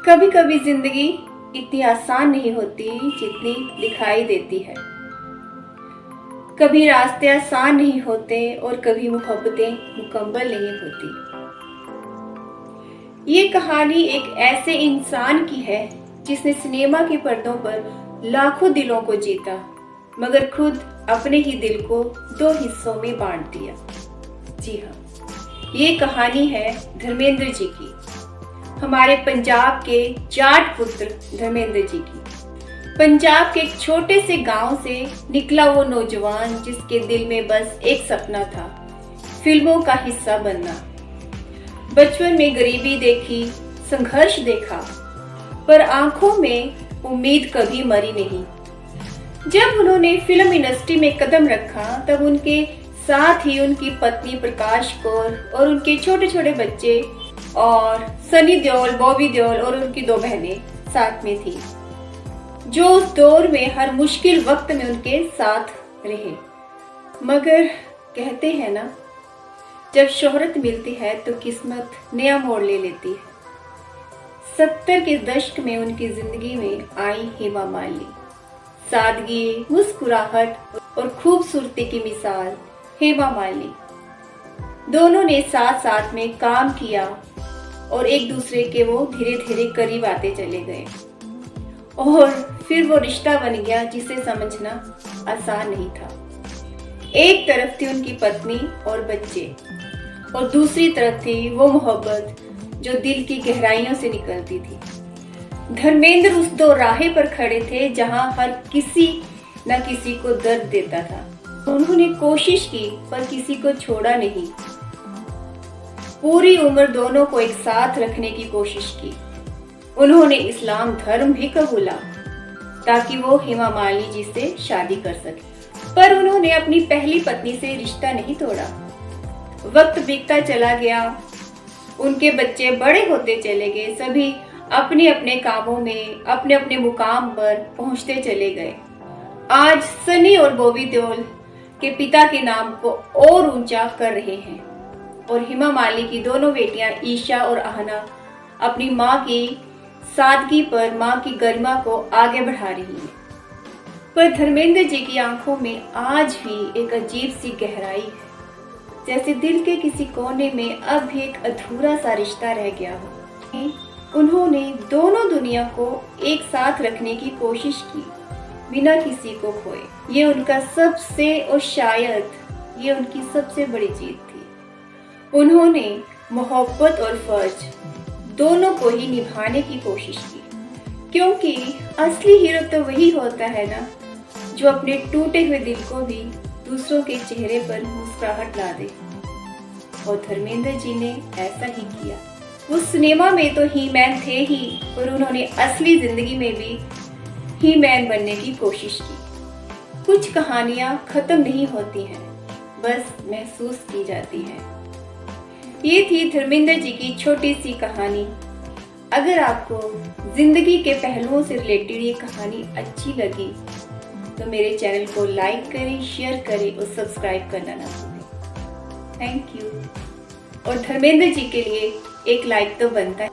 कभी कभी जिंदगी इतनी आसान नहीं होती जितनी दिखाई देती है। कभी रास्ते आसान नहीं होते और कभी मोहब्बतें मुकम्मल नहीं होती। ये कहानी एक ऐसे इंसान की है जिसने सिनेमा के पर्दों पर लाखों दिलों को जीता, मगर खुद अपने ही दिल को दो हिस्सों में बांट दिया। जी हाँ, ये कहानी है धर्मेंद्र जी की, हमारे पंजाब के जाट पुत्र धर्मेंद्र जी की। पंजाब के एक छोटे से गांव से निकला वो नौजवान जिसके दिल में बस एक सपना था, फिल्मों का हिस्सा बनना। बचपन में गरीबी देखी, संघर्ष देखा, पर आंखों में उम्मीद कभी मरी नहीं। जब उन्होंने फिल्म इंडस्ट्री में कदम रखा तब उनके साथ ही उनकी पत्नी प्रकाश कौर और उनके छोटे छोटे बच्चे और सनी देओल, बॉबी देओल और उनकी दो बहनें साथ में थी, जो उस दौर में हर मुश्किल वक्त में उनके साथ रहे। मगर कहते हैं ना, जब शोहरत मिलती है तो किस्मत नया मोड़ ले लेती है। 70 के दशक में उनकी जिंदगी में आई हेमा मालिनी, सादगी, मुस्कुराहट और खूबसूरती की मिसाल हेमा मालिनी। दोनों ने साथ साथ में काम किया और एक दूसरे के वो धीरे धीरे करीब आते चले गए और फिर वो रिश्ता बन गया जिसे समझना आसान नहीं था। एक तरफ थी उनकी पत्नी और बच्चे और दूसरी तरफ थी वो मोहब्बत जो दिल की गहराइयों से निकलती थी। धर्मेंद्र उस दो राहे पर खड़े थे जहां हर किसी न किसी को दर्द देता था। उन्होंने कोशिश की पर किसी को छोड़ा नहीं। पूरी उम्र दोनों को एक साथ रखने की कोशिश की। उन्होंने इस्लाम धर्म भी कबूला ताकि वो हेमा मालिनी जी से शादी कर सके, पर उन्होंने अपनी पहली पत्नी से रिश्ता नहीं तोड़ा। वक्त बीतता चला गया, उनके बच्चे बड़े होते चले गए, सभी अपने अपने कामों में अपने अपने मुकाम पर पहुंचते चले गए। आज सनी और बॉबी देओल के पिता के नाम को और ऊंचा कर रहे हैं और हेमा मालिनी की दोनों बेटियां ईशा और आहना अपनी मां की सादगी पर मां की गरिमा को आगे बढ़ा रही है। पर धर्मेंद्र जी की आंखों में आज भी एक अजीब सी गहराई है, जैसे दिल के किसी कोने में अब भी एक अधूरा सा रिश्ता रह गया हो। उन्होंने दोनों दुनिया को एक साथ रखने की कोशिश की बिना किसी को खोए। ये उनका सबसे और शायद ये उनकी सबसे बड़ी जीत थी। उन्होंने मोहब्बत और फर्ज दोनों को ही निभाने की कोशिश की, क्योंकि असली हीरो तो वही होता है ना, जो अपने टूटे हुए दिल को भी दूसरों के चेहरे पर मुस्कुराहट ला दे। और धर्मेंद्र जी ने ऐसा ही किया। वो सिनेमा में तो ही मैन थे ही, पर उन्होंने असली जिंदगी में भी ही मैन बनने की कोशिश की। कुछ कहानियां खत्म नहीं होती हैं, बस महसूस की जाती हैं। ये थी धर्मेंद्र जी की छोटी सी कहानी। अगर आपको जिंदगी के पहलुओं से रिलेटेड ये कहानी अच्छी लगी तो मेरे चैनल को लाइक करें, शेयर करें और सब्सक्राइब करना ना भूलें। Thank you. और धर्मेंद्र जी के लिए एक लाइक तो बनता है।